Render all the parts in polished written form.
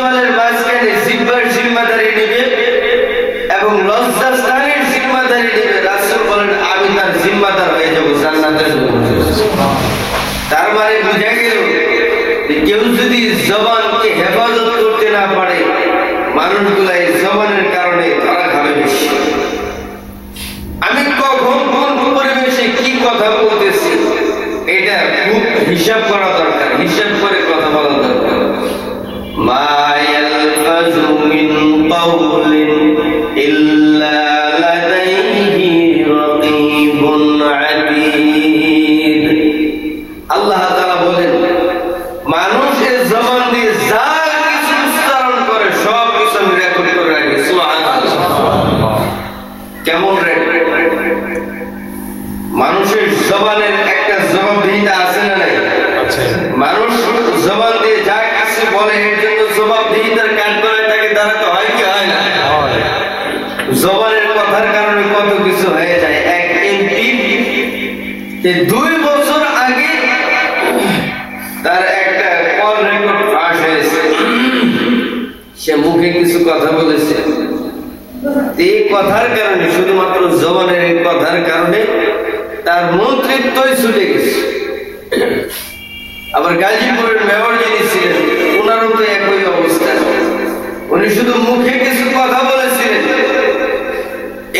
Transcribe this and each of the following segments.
চোয়ালের মাঝখানে জিহ্বার জিম্মাদারি নেবে এবং লজ্জাস্থানের জিম্মাদারি নেবে। রাসূল বলেন আমি তার জিম্মাদার হয়ে যাব জান্নাতের জন্য। তার মানে বুঝা গেল কেউ যদি জবানকে হেফাজত করতে না পারে মানুষগুলা এই জবানের কারণে ধরা খাবে বেশি। আমি কখন কোন পরিবেশে কি কথা বলতেছি এটা খুব হিসাব করা দরকার, হিসাব করে কথা বলা দরকার। মা ইয়ালফাযু মিন কাওলিন ইল্লা লাদাইহি রাকীবুন আতীদ। আল্লাহ তাআলা বলেন মানুষের জবান দিয়ে যা কিছু উচ্চারণ করে সব কিছু আমি রেকর্ড করে রাখি। সুবহানাল্লাহ। কেমন রেকর্ড? মানুষের জবানের একটা জবাবদিহিতা আছে না নাই? মানুষ জবান দিয়ে যা কিছু বলে এর জন্য জবাবদিহিতার কাজ করে তাকে দাঁড়াতে হয় কি হয় না? জবানের কথার কারণে কত কিছু হয়ে যায়। এক এমপি 2 বছর আগে তার একটা কল রেকর্ড ফাঁস হয়েছে। সে মুখে কিছু কথা বলেছে, এই কথার কারণে শুধুমাত্র জবানের এই কথার কারণে তার মন্ত্রিত্বই ছুটে গেছে। আবার গাজীপুরের মেয়র যিনি ছিলেন ওনারও তো একই অবস্থা। উনি শুধু মুখে কিছু কথা বলেছিলেন,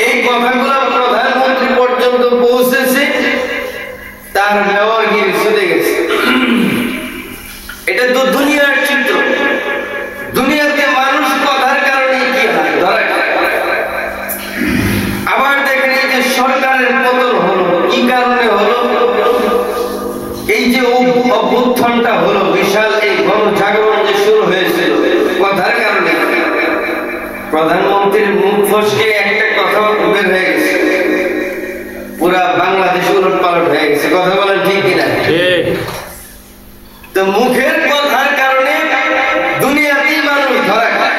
এই কথাগুলো প্রধানমন্ত্রী পর্যন্ত পৌঁছেছে, তার মেয়রগিরি ছুটে গেছে। এটা তো দুনিয়ার চিত্র। দুনিয়াতে মানুষ কথার কারণে কি হয় ধরা খায়। আবার দেখেন এই যে সরকারের পতন হলো কি কারণে হলো? এই যে অভ্যুত্থানটা হলো, বিশাল এই গণজাগরণ যে শুরু হয়েছিল কথার কারণে। প্রধানমন্ত্রীর মুখ ফসকে একটা কথা বের হয়ে গেছে, পুরা বাংলাদেশ উলটপালট হয়ে গেছে। কথা বলেন ঠিক কিনা? তো মুখের কথার কারণে দুনিয়াতেই মানুষ ধরা খায়।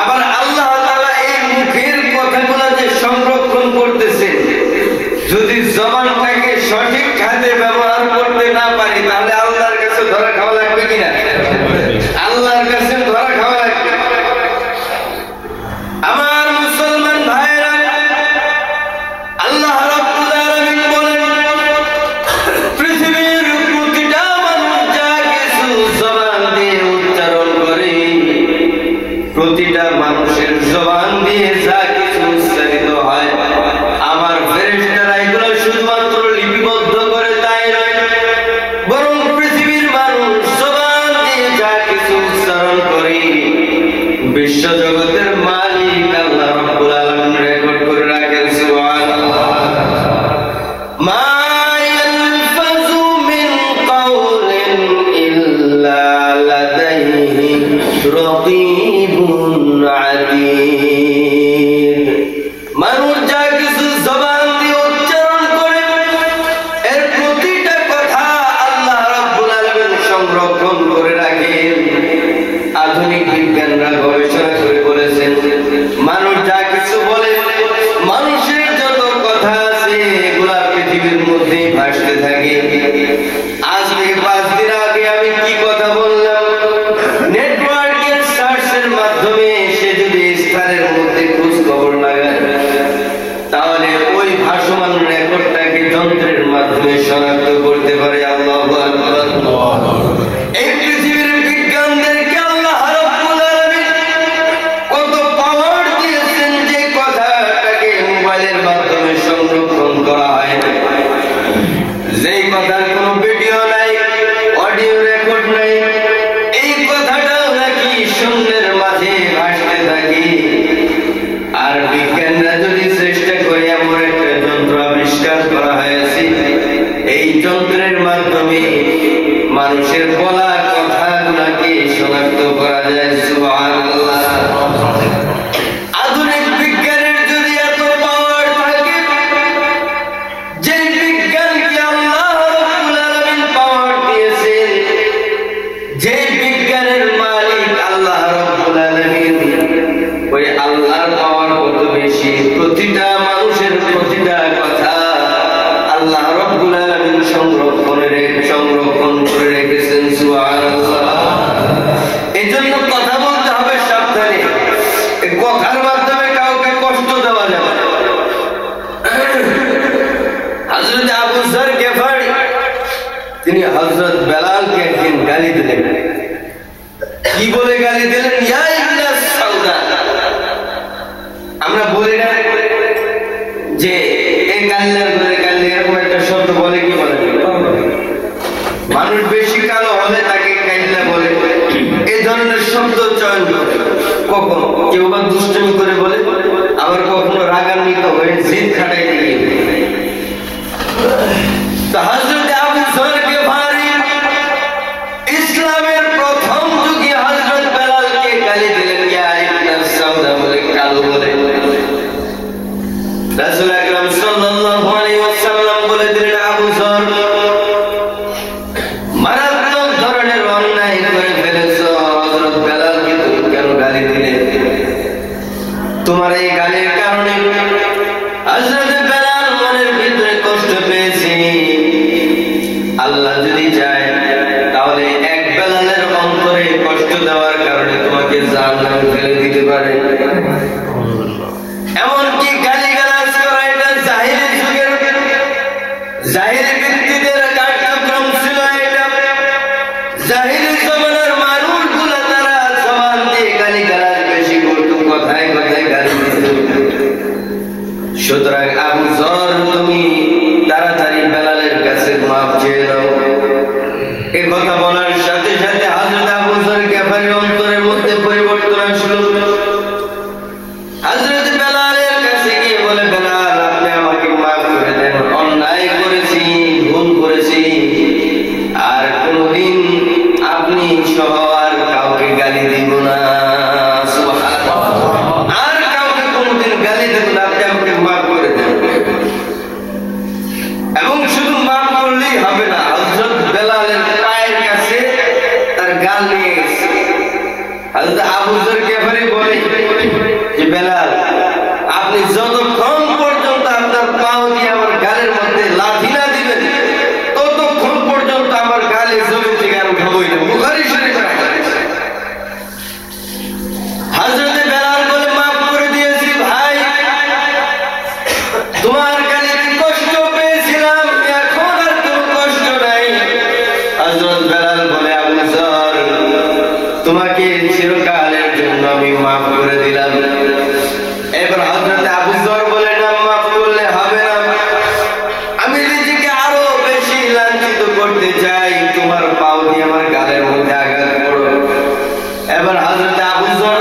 আবার আল্লাহ তাআলা এই মুখের কথাগুলো যে সংরক্ষণ করতেছে, যদি জবানটাকে সঠিক খাতে ব্যবহার করতে না পারি তাহলে আল্লাহর কাছে ধরা খাওয়া লাগবে কিনা? আল্লাহর কাছে ধরা খাওয়া লাগবে। আমার মুসলমান ভাইরা, আল্লাহ রাব্বুল আলামিন বলেন পৃথিবীর প্রতিটা মানুষ যা কিছু জবান দিয়ে উচ্চারণ করে, প্রতিটা মানুষের জবান দিয়ে যা কিছু উচ্চারিত হয়, আমার ফেরেশতারা এগুলো শুধুমাত্র লিপিবদ্ধ করে তাই নয়, বরং পৃথিবীর মানুষ জবান দিয়ে যা কিছু উচ্চারণ করে বিশ্ব জগতের মালিক আল্লাহ রাব্বুল আলামিন রেকর্ড করে রাখেন। সুবহানাল্লাহ। মা ইয়ালফাযু মিন কাওলিন ইল্লা লাদাইহি রাকীবুন আতীদ। মানুষ যা কিছু জবান দিয়ে উচ্চারণ করে এর প্রতিটা কথা আল্লাহ রাব্বুল আলামিন সংরক্ষণ করে রাখেন। আধুনিক বিজ্ঞানরা গবেষণা করে বলেছেন মানুষ যা কিছু বলে, মানুষের যত কথা আছে এগুলা পৃথিবীর মধ্যে ভাসতে থাকে। আজ থেকে 5 দিন আগে আমি কি কথা বললাম, নেটওয়ার্কের সার্চের মাধ্যমে সে যদি স্থানের মধ্যে খোঁজ খবর লাগায় তাহলে ওই ভাসমান রেকর্ডটাকে যন্ত্রের মাধ্যমে শনাক্ত করতে পারে। আল্লাহু আকবার। এই পৃথিবীর বিজ্ঞানদেরকে আল্লাহ রাব্বুল আলামিন কত পাওয়ার দিয়েছেন যে কথাটাকে মোবাইলের মাধ্যমে সংরক্ষণ করা হয়, যেই কথার কোনো ভিডিও নাই, অডিও রেকর্ড নাই, এই কথাটাও নাকি শূন্যের মাঝে ভাসতে থাকে। আর বিজ্ঞানরা যদি চেষ্টা করে এমন একটা যন্ত্র আবিষ্কার করা হয়েছে, এই যন্ত্রের মাধ্যমে মানুষের বলা কথাগুলোকে শনাক্ত করা যায়। সুবহানাল্লাহ। আধুনিক বিজ্ঞানের যদি এত পাওয়ার থাকে, যে বিজ্ঞানকে আল্লাহ রাব্বুল আলামিন পাওয়ার দিয়েছেন, যে বিজ্ঞানের মালিক আল্লাহ রাব্বুল আলামিন, ওই আল্লাহর পাওয়ার কত বেশি। প্রতিটা মানুষের প্রতিটা কথা আল্লাহ রাব্বুল আলামিন সংরক্ষণ করে রেখেছেন। সুবহানাল্লাহ। কি বলে গালি দিলেন? ইয়া ইবনাস সাউদা। আমরা বলি না যে এই কাল্লার ঘরে কাল্লি, এরকম একটা শব্দ বলে কি বলে? মানুষ বেশি কালো হলে তাকে কাল্লা বলে, এই ধরনের শব্দ চয়ন করে। কখন কেউ বা দুষ্টুমি করে বলে, আবার কখনো রাগান্বিত হয়ে জিদ খাটাই দিয়ে। তো হযরত আবু যর গিফারি ইসলামের প্রথম যুগে হযরত বেলালকে গালি দিলেন ইয়া ইবনাস সাউদা বলে, কালো বলে। রাসূল আকরাম সাল্লাল্লাহু আলাইহি ওয়াসাল্লাম বলে দিলেন, আবু যর মারাত্মক ধরনের অন্যায় করে ফেলেছো, হযরত বেলালকে তুমি কেন গালি দিলে? তোমার এই গালির কারণে হযরত বেলাল মনের ভিতরে কষ্ট পেয়েছে। আল্লাহ যদি চায় তাহলে এক বেলালের অন্তরে কষ্ট দেওয়ার কারণে তোমাকে জাহান্নামে ফেলে দিতে পারে। এমনকি গালিগালাজ করা এটা জাহিলি যুগের জাহিলি ব্যক্তিদের কার্যক্রম ছিল। এটা জাহিলি জমানার মানুষগুলো তারা জবান দিয়ে গালিগালাজ বেশি করত, কথায় কথায় গালি দিত। সুতরাং আবু যর তুমি তাড়াতাড়ি বেলালের কাছে মাফ চেয়ে নাও। এই কথা বলার সাথে সাথে হযরত আবু যর গিফারির অন্তরের মধ্যে পরিবর্তন আসলো। হযরত বেলালের কাছে গিয়ে বলে, বেলাল আপনি আমাকে মাফ করে দেন, অন্যায় করেছি, ভুল করেছি, আর কোনদিন আপনি সহ আর কাউকে গালি দিব না। সুবহানাল্লাহ, আর কাউকে কোনদিন গালি দেব না, আপনি আমাকে মাফ করে দেন। এবং শুধু মাফ করলেই হবে না, হযরত বেলালের পায়ের কাছে তার গাল নিয়ে গেছে। হযরত আবু যর গিফারি বলে যে, বেলাল আপনি যতক্ষণ পর্যন্ত আপনার পাও দিয়ে আমার গালের মধ্যে লাথি না দিবেন, ততক্ষণ পর্যন্ত আমার গালে জমি থেকে আর উঠাবই না। বুখারী শরীফ। হযরত বেলাল বলে, মাফ করে দিয়েছি ভাই, তোমার গালিতে কষ্ট পেয়েছিলাম, এখন আর কোনো কষ্ট নাই। হযরত বেলাল বলে, আবু যর তোমাকে চিরকালের জন্য আমি মাফ করে দিলাম। এবার হযরত আবু যর বলে, না মাফ করলে হবে না, আমি নিজেকে আরো বেশি লাঞ্ছিত করতে চাই, তোমার পাও দিয়ে আমার গালের মধ্যে আঘাত করো। এবার হযরত আবু যর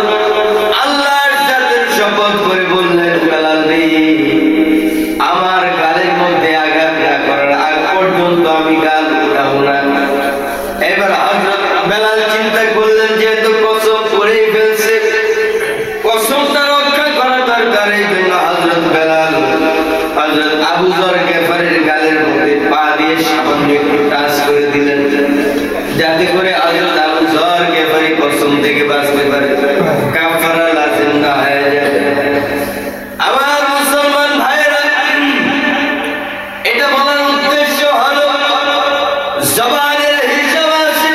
আল্লাহর জাতের শপথ করে বললেন, বেলাল রে, আমার গালের মধ্যে আঘাত না করার আগ পর্যন্ত আমি গাল উঠাবো না। এবার হযরত বেলাল চিন্তা করলেন, যেহেতু কসম করেই ফেলছে, কসমটা রক্ষা করা দরকার। এই জন্য হযরত বেলাল হযরত আবু যর গিফারির গালের মধ্যে পা দিয়ে সামান্য একটু টাচ করে দিলেন, যাতে করে হযরত আবু যর গিফারি কসম থেকে বাঁচতে পারে, কাফারা লাজিম না হয়ে যায়। আমার মুসলমান ভাইরা, এটা বলার উদ্দেশ্য হলো জবানের হিসাব আছে।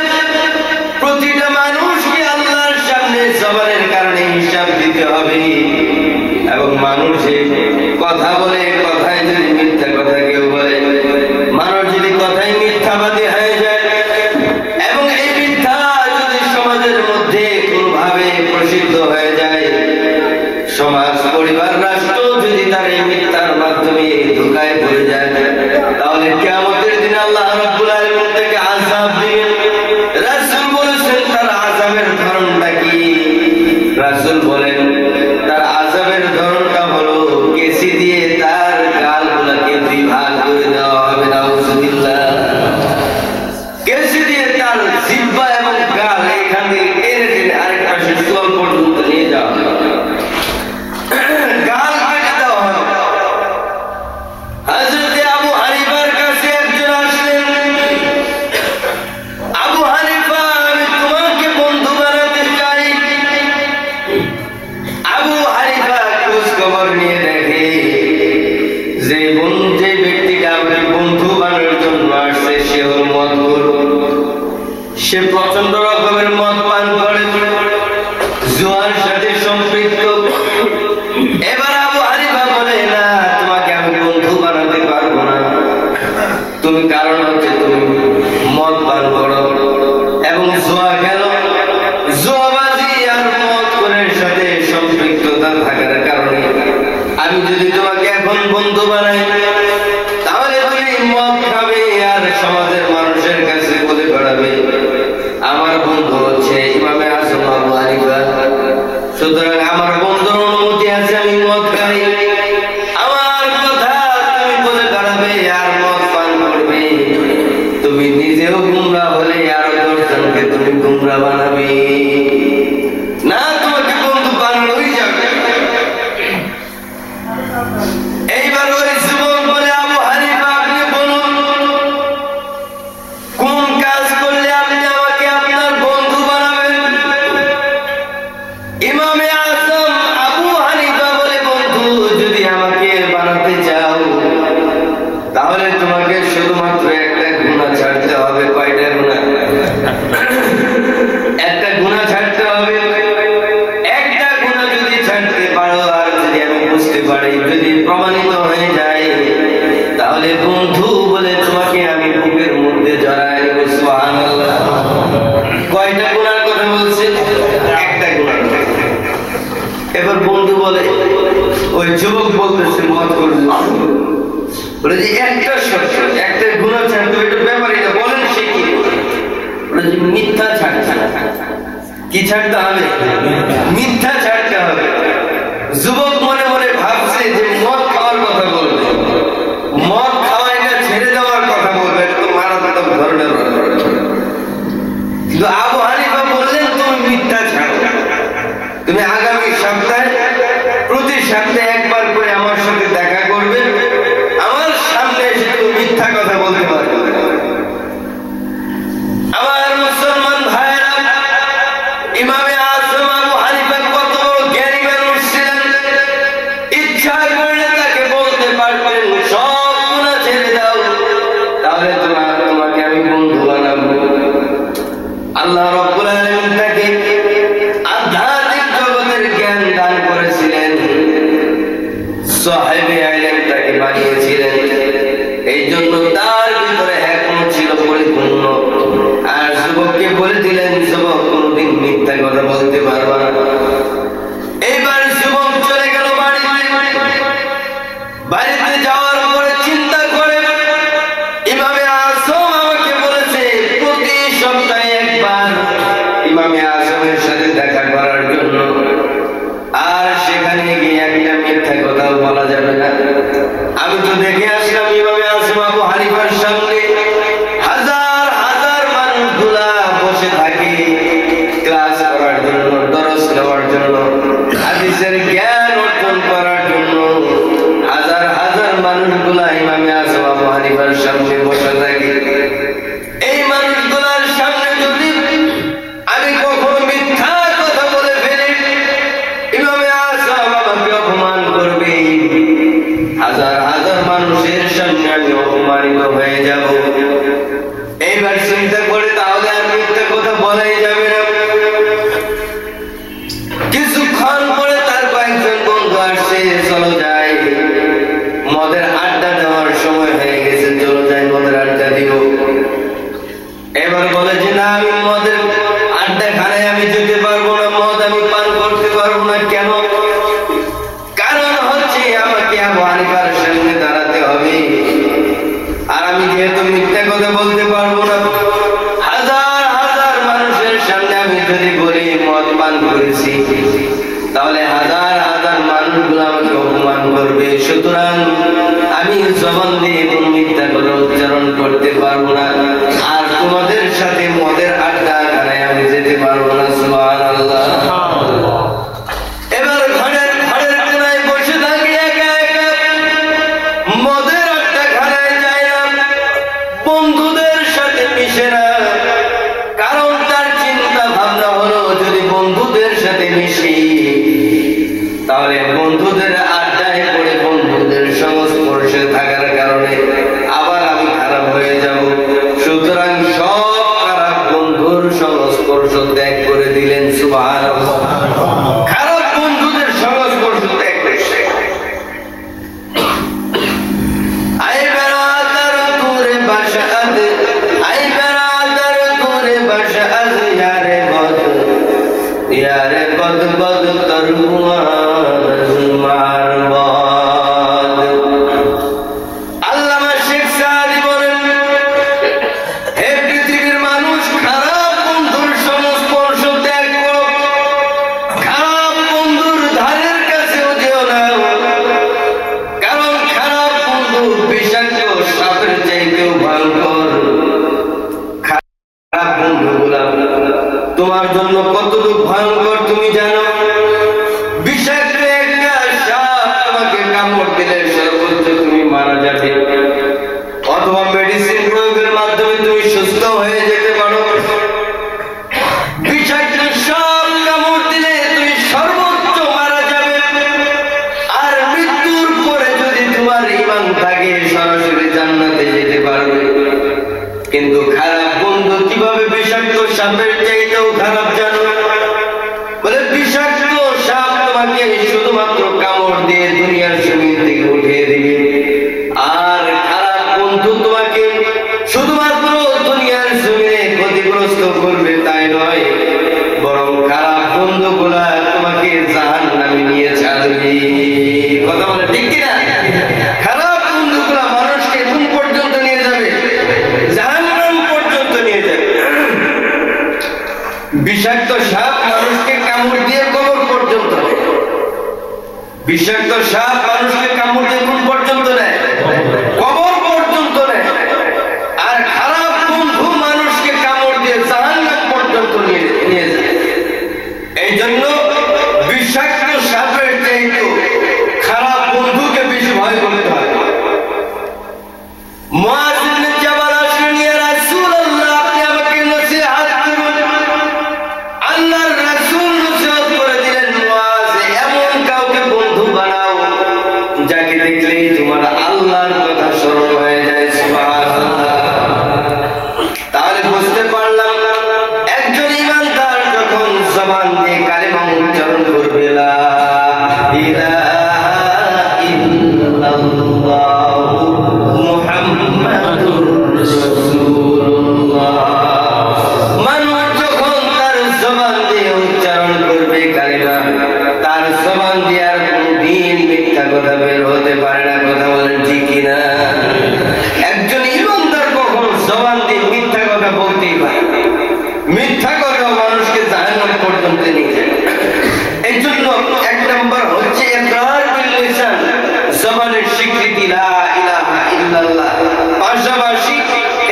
প্রতিটা মানুষকে আল্লাহর সামনে জবানের কারণে হিসাব দিতে হবে। এবং মানুষে কথা বলে, কথায় যদি মিথ্যা কথা কেউ বলে, মানুষ যদি কথায় মিথ্যাবাদী হয়ে যায়, এবং এই মিথ্যা যদি সমাজের মধ্যে কোনোভাবে প্রসিদ্ধ হয়ে যায়, সমাজ, পরিবার, রাষ্ট্র যদি তার এই মিথ্যার মাধ্যমে ধোঁকায় পড়ে যায়, তাহলে কিয়ামতের দিন আল্লাহ রাব্বুল আলামিন থেকে আযাব দিবেন। রাসূল বলেছেন তার আযাবের ধরনটা কি? রাসূল বলেন তার আযাবের ধরনটা হলো কেসি দিয়ে তার গালগুলোকে দুই ভাগ করে দেওয়া হবে। নাউযুবিল্লাহ। কেসি দিয়ে তার জিহ্বা এবং গাল এখান থেকে টেনে টেনে আরেক পাশে চোয়াল পর্যন্ত নিয়ে যাওয়া হবে, গাল কেটে দেওয়া হবে। হযরত আবু হানিফার কাছে একজন আসলেন, আবু হানিফা আমি তোমাকে বন্ধু বানাতে চাই। আবু হানিফা খোঁজ খবর নিয়ে দেখে যে ব্যক্তিটা আমাকে বন্ধু বানানোর জন্য আসছে সে হল মদখোর। সে প্রচন্ড রকমের মদ পান করে, জুয়ার সাথে সম্পৃক্ত। এবার আবু হানিফা বলে, না তোমাকে আমি বন্ধু বানাতে পারবো না, তুমি কারণ হচ্ছে তুমি মদ পান করো এবং জুয়া খেলো। জুয়া পারবি না, তোমাকে বন্ধু বানানোই যাবে। এইবার ওই যুবক বলে, আবু হানিফা আপনি বলুন কোন কাজ করলে আপনি আমাকে আপনার বন্ধু বানাবেন? ইমামে আযম আবু হানিফা বলে, বন্ধু যদি আমাকে বানাতে চাও তাহলে তোমাকে শুধুমাত্র একটা গুনাহ ছাড়তে হবে। কয়টা গুনাহ? একটা গুনাহ ছাড়তে হবে। একটা গুনাহ যদি ছাড়তে পারো আর যদি আমি বুঝতে পারি, যদি প্রমাণিত হয়ে যায়, তাহলে বন্ধু বলে তোমাকে আমি বুকের মধ্যে জড়ায় নেব। সুবহানাল্লাহ। কয়টা গুনার কথা বলছে? একটা গুনার। এবার বন্ধু বলে, ওই যুবক বলতেছে মত করবে বলে যে একটা শর্ত, একটা গুনাহ ছাড়তে হবে, এটা ব্যাপারই না। বলেন সে কি? বলে যে মিথ্যা ছাড়তে হবে। কি ছাড়তে হবে? মিথ্যা ছাড়তে হবে। যুবক মনে মনে ভাবছে যে মদ খাওয়ার কথা বলবে, মদ খাওয়াই না ছেড়ে দেওয়ার কথা বলবে, এটা তো মারাত্মক ধরনের। কিন্তু আবু হানিফা বললেন তুমি মিথ্যা ছাড়ো, তুমি আগামী সপ্তাহে প্রতি সপ্তাহে একবার করে আমার সাথে দেখা করবে, আমার সামনে এসে তুমি মিথ্যা কথা বলতে পারবে। আমার মুসলমান ভাইরা, ইমামে আযম আবু হানিফা কত বড় জ্ঞানী মানুষ ছিলেন। ইচ্ছা করলে তাকে বলতে পারবেন সব গুনাহ ছেড়ে দাও, তাহলে তোমাকে আমি বন্ধু বানাবো। আল্লাহ রাব্বুল আলামিন তাকে আধ্যাত্মিক জগতের জ্ঞান দান করেছিলেন, সাহেবে ইলম তাকে বানিয়েছিলেন। এই জন্য তার ভিতরে হিকমত ছিল পরিপূর্ণ। আর যুবককে বলে দিলেন, যুবক কোনদিন মিথ্যা কথা বলতে পারবা না। এইবার যুবক চলে গেল বাড়িতে। বাড়িতে যাওয়ার পরে চিন্তা করে, ইমামে আযম আমাকে বলেছে প্রতি সপ্তাহে একবার ইমামে আযমের সাথে দেখা করার জন্য, আর সেখানে গিয়ে একটা মিথ্যা কথাও বলা যাবে না। আমি তো দেখে আসলাম ইমামে আযম আবু হানিফার সামনে হাজার হাজার মানুষগুলা বসে থাকে ক্লাস করার জন্য, দরস নেওয়ার জন্য, হাদিসের জ্ঞান অর্জন করার জন্য। হাজার হাজার মানুষগুলা ইমামে আযম আবু হানিফার সামনে বসে থাকে। এই মানুষগুলার সামনে যদি আমি কখনো মিথ্যা কথা বলে ফেলি, ইমামে আযম আমাকে অপমান করবে। হাজার হাজার মানুষের সামনে আমি অপমানিত হয়ে যাব। এইবার চিন্তা করে তাহলে আর মিথ্যা কথা বলাই যাবে না। কিছুক্ষণ পরে তার কয়েকজন বন্ধু আসছে, চলো যাই, মদের আড্ডা দেওয়ার সময় হয়ে গেছে, চলো যাই মদের আড্ডা দিব। এবার বলে যে না, আমি মদের আড্ডা খানায় আমি যেতে পারবো না, মদ আমি পান করতে পারবো না। কেন? কারণ হচ্ছে আমাকে আবু হানিফার সামনে দাঁড়াতে হবে, আর আমি যেহেতু মিথ্যা কথা বলতে পারবো না, হাজার হাজার মানুষের সামনে আমি যদি বলি মদ পান করেছি, তাহলে হাজার হাজার মানুষগুলো আমাকে অপমান করবে। সুতরাং আমি জবান দিয়ে কোন মিথ্যা কথা উচ্চারণ করতে পারবো না, আর তোমাদের সাথে মদের আড্ডা খানায় আমি যেতে পারবো না। সুবহানাল্লাহ। এবার ঘরের কোনায় বসে থাকি একা একা, মদের আড্ডা খানায় যায় না, বন্ধুদের সাথে মিশে না। কারণ তার চিন্তা ভাবনা হলো যদি বন্ধুদের সাথে মিশি তাহলে বন্ধুদের আড্ডায় পড়ে বন্ধুদের সংস্পর্শে থাকার কারণে আবার আমি খারাপ হয়ে যাব। সুতরাং সব খারাপ বন্ধুর সংস্পর্শ ত্যাগ করে দিলেন। সুবহানাল্লাহ। খারাপ বন্ধুদের সংস্পর্শ ত্যাগ করে আই বেরাদার দূরে বাসাদ, আই বেরাদার দূরে বাসাদ, ইয়ারে বদ বদ তরুয়া তোমার জন্য কতটুকু ভয়ঙ্কর তুমি জানো? বিষাক্ত একটা সাপ তোমাকে কামড় দিলে সর্বোচ্চ তুমি মারা যাবে, অথবা মেডিসিন প্রয়োগের মাধ্যমে তুমি সুস্থ হয়ে যেতে পারো। বিষাক্ত সাপ কামড় দিলে তুমি সর্বোচ্চ মারা যাবে, আর মৃত্যুর পরে যদি তোমার ঈমান থাকে সরাসরি জান্নাতে যেতে পারবে। কিন্তু খারাপ বন্ধু কিভাবে বিষাক্ত সাপের চাইতেও খারাপ জানো? বলে বিষাক্ত সাপ তোমাকে শুধুমাত্র কামড় দিয়ে দুনিয়ার জমিন থেকে উঠিয়ে দিবে, আর খারাপ বন্ধু তোমাকে শুধুমাত্র দুনিয়ার জমিনে ক্ষতিগ্রস্ত করবে তাই নয়, বরং খারাপ বন্ধুগুলা তোমাকে জাহান্নামে নিয়ে ছাড়বে। কথা বলে ঠিক কিনা? খারাপ বন্ধুগুলা মানুষকে কোন পর্যন্ত নিয়ে যাবে? জাহান্নাম পর্যন্ত নিয়ে যাবে। বিষাক্ত সাপ মানুষকে কামড় দিয়ে কবর পর্যন্ত নেয়। বিষাক্ত সাপ মানুষকে কামড় দিয়ে কোন পর্যন্ত নেয়? কবর পর্যন্ত নেয়। আর খারাপ বন্ধু মানুষকে কামড় দিয়ে জাহান্নাম পর্যন্ত নিয়ে যায়। এই জন্য বিষাক্ত সাপের চাইতে খারাপ বন্ধুকে বেশি ভয় করতে হয়। মুআয ইবনে জাবাল আসলেন, ইয়া রাসূলুল্লাহ, আপনি আমাকে নসিহত করুন। আল্লাহর রাসূল নসিহত করে দিলেন, মুআয, এমন কাউকে বন্ধু বানাও যাকে দেখলেই তোমার আল্লাহর কথা স্মরণ হয়ে যায়। সুবহানাল্লাহ। তাহলে বুঝতে পারলাম একজন ঈমানদার যখন জবান দিয়ে কালেমা উচ্চারণ করবে, লা ইলাহা ইল্লাল্লাহ মুহাম্মাদুর রাসূলুল্লাহ, মানুষ যখন তার জবান দিয়ে উচ্চারণ করবে কালেমা, তার জবান দিয়ে আর কোনদিন মিথ্যা কথা বের হতে পারে না। কথা বলেন ঠিক কিনা? একজন ঈমানদার কখন জবান দিয়ে মিথ্যা কথা বলতেই পারে? মিথ্যা কথা মানুষকে জাহান্নাম পর্যন্ত নিয়ে যায়। এই জন্য এক নম্বর হচ্ছে ইকরার বিল লিসান, জবানের স্বীকৃতি, লা ইলাহা ইল্লাল্লাহ। পাশাপাশি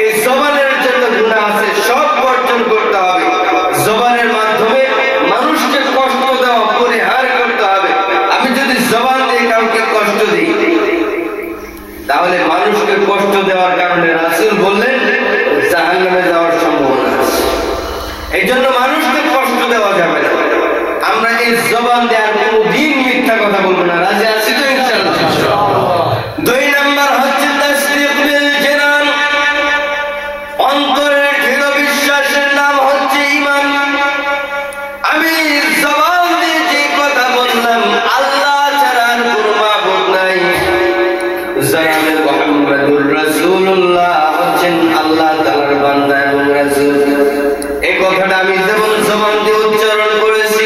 এই জবানের যত গুনাহ আছে সব বর্জন করতে হবে। জবানের মাধ্যমে মানুষকে কষ্ট দেওয়া পরিহার করতে হবে। আমি যদি জবান দিয়ে কাউকে কষ্ট দিই, তাহলে মানুষকে কষ্ট দেওয়ার কারণে রাসূল বললেন জাহান্নামে যাওয়ার সম্ভাবনা আছে। এই জন্য মানুষকে কষ্ট দেওয়া যাবে না। আমরা এই জবান দিয়ে আর কোনদিন মিথ্যা কথা বলবো না। রাজি আছি তো ইনশাআল্লাহ? দুই নাম্বার হচ্ছে তাসদীক বিল জানান, অন্তরের দৃঢ় বিশ্বাসের নাম হচ্ছে ঈমান। আমি জবান দিয়ে যে কথা বললাম, আল্লাহ ছাড়া আর কোনো মাবুদ নাই, জনাবে মুহাম্মদুর রাসূলুল্লাহ হচ্ছেন আল্লাহ তাআলার বান্দা এবং রাসূল, এই কথাটা আমি যেমন জবান দিয়ে উচ্চারণ করেছি,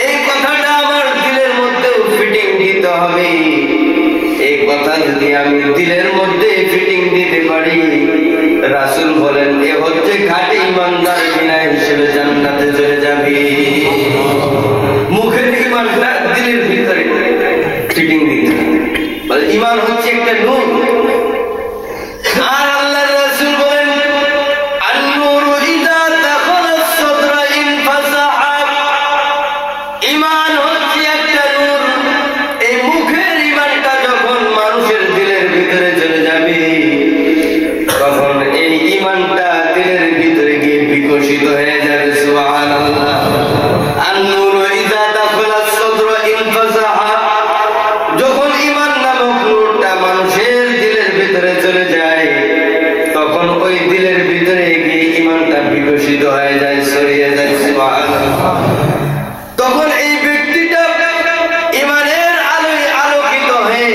এই কথাটা আমার দিলের মধ্যেও ফিটিং দিতে হবে। এই কথা যদি আমি দিলের মধ্যে ফিটিং দিতে পারি, রাসূল বলেন এ হচ্ছে খাঁটি ঈমানদার, বিনা হিসেবে জান্নাতে চলে যাবে। মুখের ঈমানটা দিলের ভিতরে ফিটিং দিতে হবে। বলে ঈমান হচ্ছে একটা নূর। আর আল্লাহর রাসূল বলেন, আন-নূরু ইযা দাখালাস সাদরা ইনফাসাহা, ঈমান হচ্ছে একটা নূর। এই মুখের ঈমানটা যখন মানুষের দিলের ভিতরে চলে যাবে, তখন এই ঈমানটা দিলের ভিতরে গিয়ে বিকশিত হয়ে যাবে। সুবহানাল্লাহ। আন-নূরু ইযা দাখালাস সাদরা ইনফাসাহা, যখন ঈমান নামক নূরটা মানুষের দিলের ভিতরে চলে যায়, তখন ওই দিলের ভিতরে গিয়ে ঈমানটা বিকশিত হয়ে যায়, ছড়িয়ে যায়। সুবহানাল্লাহ। তখন এই ব্যক্তিটা ঈমানের আলোয় আলোকিত হয়ে,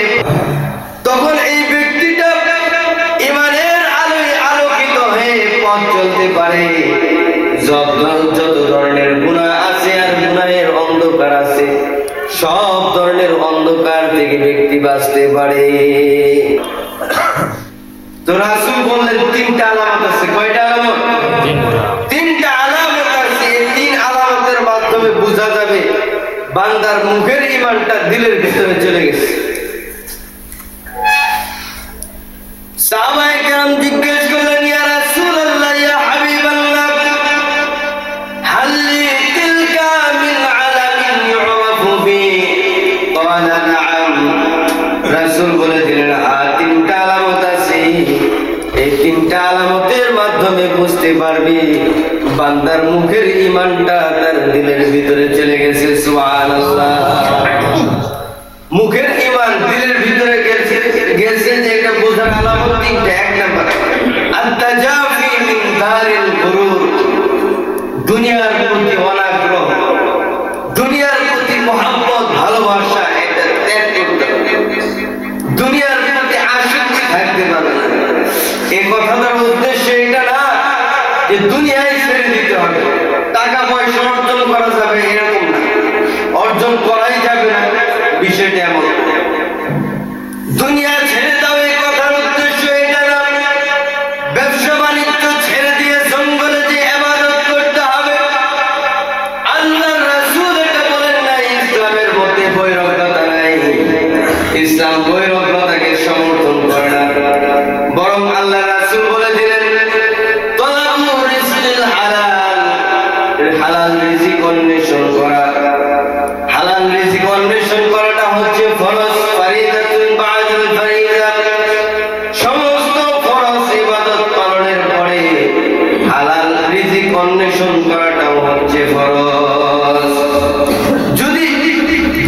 তখন এই ব্যক্তিটা ঈমানের আলোয় আলোকিত হয়ে পথ চলতে পারে। যত ধরনের গুনাহ আছে আর গুনাহের অন্ধকার আছে, সব ধরনের অন্ধকার থেকে ব্যক্তি বাঁচতে পারে। তো রাসূল বললেন তিনটা আলামত আছে। কয়টা আলামত? তিনটা আলামত আছে। এই তিন আলামতের মাধ্যমে বোঝা যাবে বান্দার মুখের ঈমানটা দিলের ভিতরে চলে গেছে। সাহাবায়ে কেরাম জিজ্ঞেস করলেন, ইয়া রাসূলুল্লাহ, ইয়া হাবিবাল্লাহ, হাল্লি তিনটা আলামতের মাধ্যমে বুঝতে পারবি বান্দার মুখের ঈমানটা তার দিলের ভিতরে চলে গেছে। সুবহানাল্লাহ। মুখের ঈমান দিলের ভিতরে গেছে যে এটা বোঝার আলামত তিনটা। এক নাম্বার আত-তাজাফি মিন দারিল গুরুর, দুনিয়ার প্রতি অনাগ্রহ, দুনিয়ার প্রতি মহব্বত ভালোবাসা, এটা ত্যাগ করতে হবে। দুনিয়ার প্রতি আসক্তি থাকতে পারে না। এই কথাটার উদ্দেশ্য এটা না যে দুনিয়ায় ছেড়ে দিতে হবে, টাকা পয়সা অর্জন করা যাবে এরকম না, অর্জন করাই যাবে না, বিষয়টা এমন। দুনিয়া ছেড়ে দাও এই কথার উদ্দেশ্য এটা না। ব্যবসা বাণিজ্য ছেড়ে দিয়ে জঙ্গলে যে ইবাদত করতে হবে, আল্লাহর রাসূল এটা বলেন না। ইসলামের মধ্যে বৈরাগ্যতা নাই, ইসলাম বৈরাগ্যতাকে সমর্থন করে না, বরং আল্লাহর রাসূল বলে দিলেন তলাবু রিজকিল হালাল, হালাল রিজিক অন্বেষণ করা। হালাল রিজিক অন্বেষণ করাটা হচ্ছে ফরজ, ফরিদাতুন বা'দাল ফরিদা। সমস্ত ফরজ ইবাদত পালনের পরে হালাল রিজিক অন্বেষণ করাটাও হচ্ছে ফরজ। যদি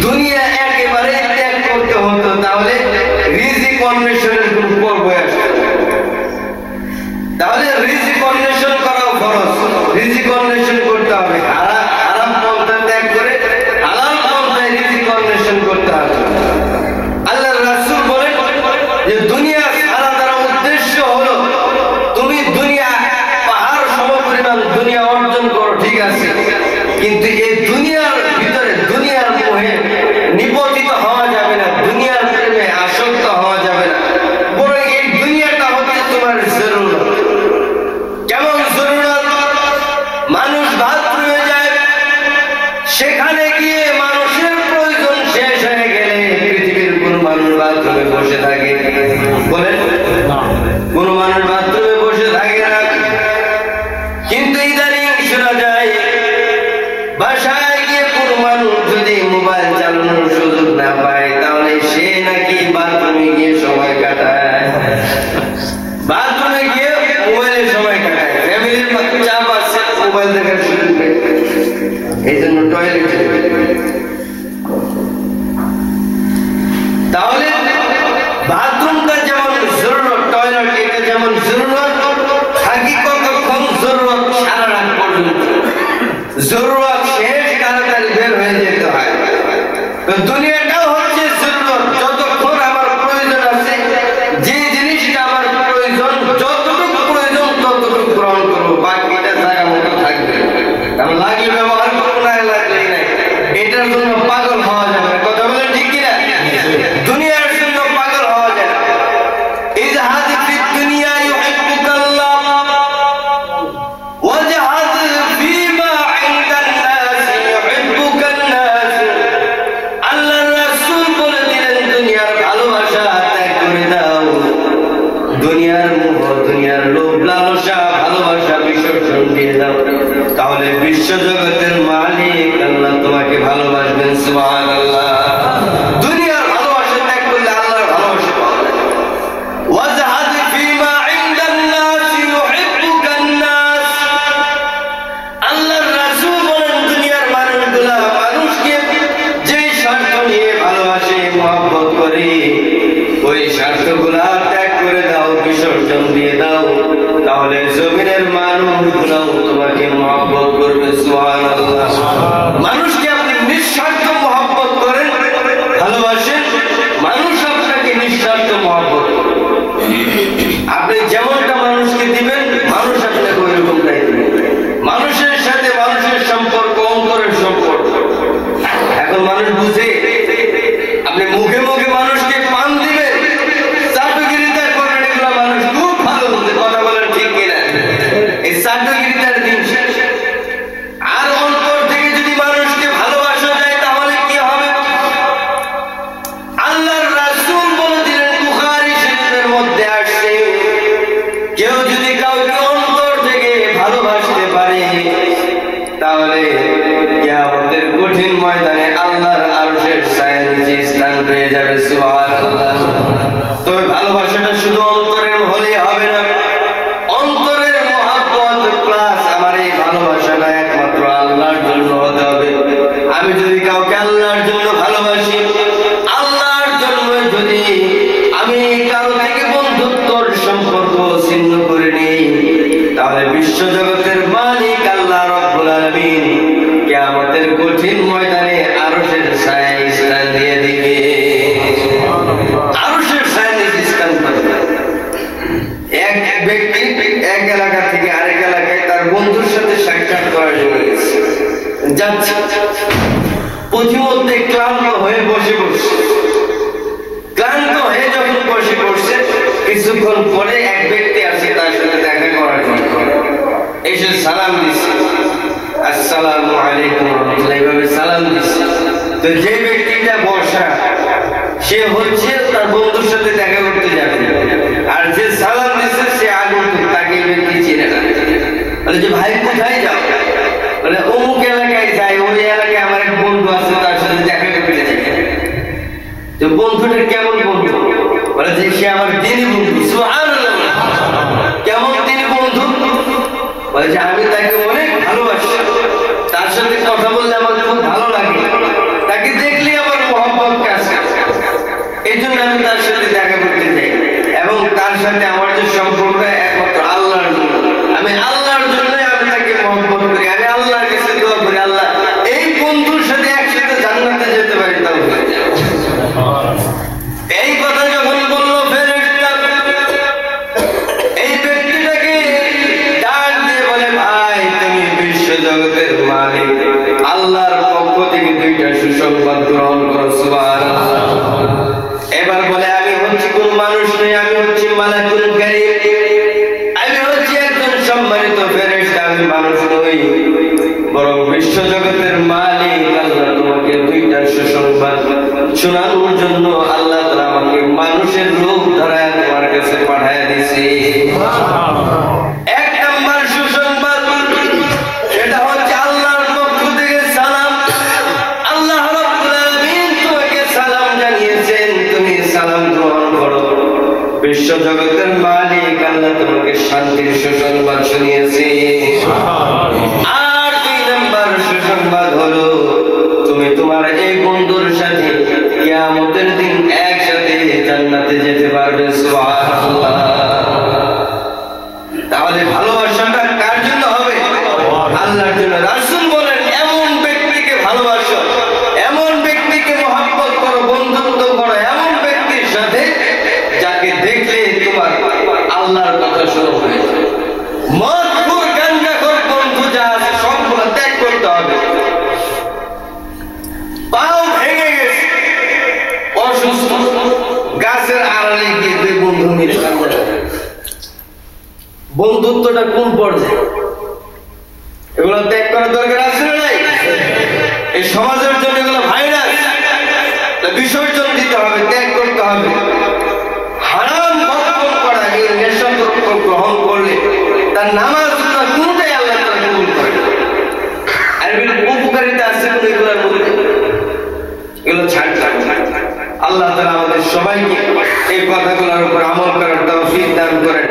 দুনিয়া একেবারে ত্যাগ করতে হতো তাহলে রিজিক অন্বেষণের কোনো পর্বই আসতো না। তাহলে রিজিক অন্বেষণ করাও ফরজ, রিজিক অন্বেষণ করতে হবে। হারাম পন্থা ত্যাগ করে হালাল পন্থায় রিজিক অন্বেষণ করতে হবে। আল্লাহর রাসূল বলেন যে দুনিয়া ছাড়া তার উদ্দেশ্য হলো তুমি দুনিয়া পাহাড় সমপরিমাণ দুনিয়া অর্জন করো, ঠিক আছে, কিন্তু এই দুনিয়ার ভিতরে দুনিয়ার মোহে নিপতিত হওয়া যাবে না, দুনিয়ার প্রেমে আসক্ত হওয়া যাবে না, বরং এই দুনিয়াটা হচ্ছে তোমার জরুরত। কেমন জরুরত? মানুষ বাথরুমে যায়, সেখানে গিয়ে মানুষের প্রয়োজন শেষ হয়ে গেলে পৃথিবীর কোন মানুষ বাথরুমে বসে থাকে? বলেন, কোন মানুষ বাথরুমে বসে থাকে না। কিন্তু ইদানিং শোনা যায় বাসায় গিয়ে কোন মানুষ যদি মোবাইল চালানোর সুযোগ না পায় তাহলে সে নাকি বাথরুমে গিয়ে সময় কাটায়, বাথরুমে গিয়ে মোবাইলে সময় কাটায়। ফ্যামিলির চাপ আছে, মোবাইল দেখার সুযোগ নেই, এই জন্য টয়লেটে। তাহলে বাথরুমটা যেমন জরুরত, টয়লেট এটা যেমন জরুরত, থাকি কতক্ষণ জরুরত সারা রাত পর্যন্ত। জরুরত শেষ তাড়াতাড়ি বের হয়ে যেতে হয়। তো দুনিয়াটাও হচ্ছে জরুরত, যতক্ষণ আমার প্রয়োজন আছে, যে জিনিসটা আমার প্রয়োজন, যতটুকু প্রয়োজন ততটুকু গ্রহণ করবো, বাকিটা জায়গা মতো থাকবে। কারণ লাগলে ব্যবহার করবো, না লাগলেই নাই। এটার জন্য পাগল হওয়া যাবে না, কথা বলেন ঠিক কিনা? দুনিয়ার জন্য পাগল হওয়া যায় না। ইজহাদ ফিদ দুনিয়া ইউহিব্বুকাল্লাহ ওয়াজহাদ ফীমা ইনদান নাস ইউহিব্বুকান নাস। আল্লাহর রাসূল বলে দিলেন দুনিয়ার ভালোবাসা ত্যাগ করে দাও, দুনিয়ার মোহ, দুনিয়ার লোভ লালসা ভালোবাসা বিসর্জন দিয়ে দাও, তাহলে বিশ্ব জগতের মালিক আল্লাহ তোমাকে ভালোবাসবেন। সুবহানাল্লাহ। দুনিয়ার ভালোবাসা ত্যাগ করলে আল্লাহর ভালোবাসা পাওয়া যায়। ওয়াজহাদ ফীমা ইনদান নাস ইউহিব্বুকান নাস। আল্লাহর রাসূল বলেন দুনিয়ার মানুষগুলা মানুষকে যে স্বার্থ নিয়ে ভালোবাসে, মহব্বত করে, ওই স্বার্থগুলা ত্যাগ করে দাও, বিসর্জন দিয়ে দাও, তাহলে জমিনের মানুষগুলাও তোমাকে মহব্বত করবে। সুবহানাল্লাহ। মানুষকে আপনি নিঃস্বার্থ মহব্বত করেন, ভালোবাসেন, মানুষ আপনাকে নিঃস্বার্থ মহব্বত করবে। আপনি যেমনটা মানুষকে দিবেন, মানুষ আপনাকে ওই রকমটাই দিবে। মানুষের সাথে মানুষের সম্পর্ক অন্তরের সম্পর্ক। এখন মানুষ বুঝে আপনি মুখে মুখে মানুষকে পান দিবেন, চাটুগিরিতা করবেন, এগুলো মানুষ খুব ভালো বুঝে, কথা বলেন ঠিক কিনা? এই চাটুগিরিতার দিন শেষ। আর অন্তর থেকে যদি মানুষকে ভালোবাসা যায় তাহলে কি হবে? আল্লাহর রাসূল বলে দিলেন, বুখারী শরীফের মধ্যে আসছে, কেউ যদি কাউকে অন্তর থেকে ভালোবাসতে পারে তাহলে কিয়ামতের কঠিন ময়দানে আল্লাহর আরশের ছায়ার নিচে স্থান পেয়ে যাবে। সুবহানাল্লাহ। তবে ভালোবাসাটা শুধু অন্তরের হলেই হবে না, কঠিন ময়দানে আরশের ছায়ায় স্থান দিয়ে দিবে। আরশের ছায়ায় স্থান পাবে। এক ব্যক্তি এক এলাকা থেকে আরেক এলাকায় তার বন্ধুর সাথে সাক্ষাৎ করার জন্য যাচ্ছে। পথিমধ্যে ক্লান্ত হয়ে বসে পড়ছে। ক্লান্ত হয়ে যখন বসে পড়ছে, কিছুক্ষণ পরে এক ব্যক্তি আসে তার সাথে দেখা করার জন্য। এসে সালাম দিচ্ছে, আসসালামু আলাইকুম রাহমাতুল্লাহ, এইভাবে সালাম দিচ্ছে। তো যে ব্যক্তিটা বসা, সে হচ্ছে তার বন্ধুর সাথে দেখা করতে যাবে, আর যে সালাম দিচ্ছে সে আগন্তুক, তাকে ব্যক্তি চিনে না। বলে যে ভাই কোথায় যাও? বলে অমুক এলাকায় যাই, ওই এলাকায় আমার এক বন্ধু আছে, তার সাথে দেখা করতে যাই। তো বন্ধুটা কেমন বন্ধু? বলে যে সে আমার দিনী বন্ধু। সুবহানাল্লাহ, কেমন দিনী বন্ধু? বলে যে আমি তাকে অনেক ভালোবাসি, তার সাথে কথা বললে আমার খুব ভালো লাগে, তাকে দেখলে আমার মহব্বত কাজ করে, এই জন্য আমি তার সাথে দেখা করতে যাই। এবং তার সাথে আমার যে সম্পর্ক একমাত্র আল্লাহর জন্য, আমি আল্লাহর জন্য আমি তাকে মহব্বত করি। আমি আল্লাহর কাছে দোয়া করি, আল্লাহ এই বন্ধুর সাথে একসাথে জান্নাতে যেতে পারি। তাও এই কথা যখন বলল ফেরেশতা, এই ব্যক্তিটাকে ডাক দিয়ে বলে, ভাই তুমি বিশ্ব জগতের মালিক, আল্লাহর পক্ষ থেকে দুইটা সুসংবাদ গ্রহণ করো। সুবহানাল্লাহ। এবার বলে আমি হচ্ছি কোন মানুষ নই, আমি হচ্ছি মালাকুল কারীম, আমি হচ্ছি একজন সম্মানিত ফেরেশতা, আমি মানুষ নই, বরং বিশ্ব জগতের মালিক আল্লাহ তোমাকে দুইটা সুসংবাদ শোনানোর জন্য আল্লাহ তাআলা আমাকে মানুষের রূপ ধরায় তোমার কাছে পাঠায় দিয়েছে। এক নাম্বার সুসংবাদ, সেটা হচ্ছে আল্লাহর পক্ষ থেকে সালাম। আল্লাহ রাব্বুল আলামিন তোমাকে সালাম জানিয়েছেন, তুমি সালাম গ্রহণ করো। বিশ্ব জগতের মালিক আল্লাহ তোমাকে শান্তির সুসংবাদ শুনিয়েছে। আর দুই নাম্বার সুসংবাদ হলো, তুমি তোমার এই বন্ধুর সাথে কিয়ামতের দিন একসাথে জান্নাতে যেতে পারবে। সুবহানাল্লাহ। তাহলে ভালোবাসাটা কার জন্য হবে? আল্লাহর জন্য। রাসূল বলেন, এমন ব্যক্তিকে ভালোবাসো, এমন ব্যক্তিকে মহব্বত করো, বন্ধুত্ব করো এমন ব্যক্তির সাথে যাকে দেখলে তোমার আল্লাহর কথা শুরু হয়ে যায়। মদখোর গাঞ্জাখোর বন্ধু যা আছে সবগুলো ত্যাগ করতে হবে। পাও ভেঙে গেছে, অসুস্থ, গাছের আড়ালে গিয়ে দুই বন্ধু মিলে বন্ধুত্বটা কোন পর্যায়ে? এগুলো ত্যাগ করার দরকার আছে না নাই? এই সমাজের জন্য এগুলো ভাইরাস, বিসর্জন দিতে হবে, ত্যাগ করতে হবে। হারাম ভক্ষণ করা, এই নেশা দ্রব্য গ্রহণ করলে তার নামাজ কোনটাই আল্লাহ তাআলা কবুল করে না। আর এর উপকারিতা আছে কোন এগুলোর মধ্যে? এগুলো ছাড়তে হবে। আল্লাহ তাআলা আমাদের সবাইকে এই কথাগুলোর উপর আমল করার তৌফিক দান করেন,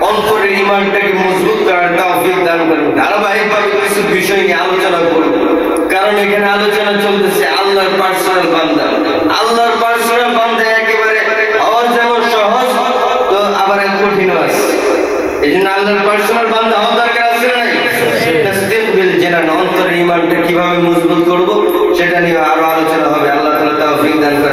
অন্তরের ঈমানটাকে মজবুত করার তৌফিক দান করেন। ধারাবাহিকভাবে কিছু বিষয় নিয়ে আলোচনা করব, কারণ এখানে আলোচনা চলতেছে আল্লাহর পার্সোনাল বান্দা। আল্লাহর পার্সোনাল বান্দা একেবারে হওয়ার যেমন সহজ, তো আবার এক কঠিনও আছে। এই জন্য আল্লাহর পার্সোনাল বান্দা হওয়ার দরকার আছে না নাই? তাসদিক বিল জানান, অন্তরের ঈমানটা কিভাবে মজবুত করব সেটা নিয়ে আরো আলোচনা হবে। আল্লাহ তাআলা তৌফিক দান করেন।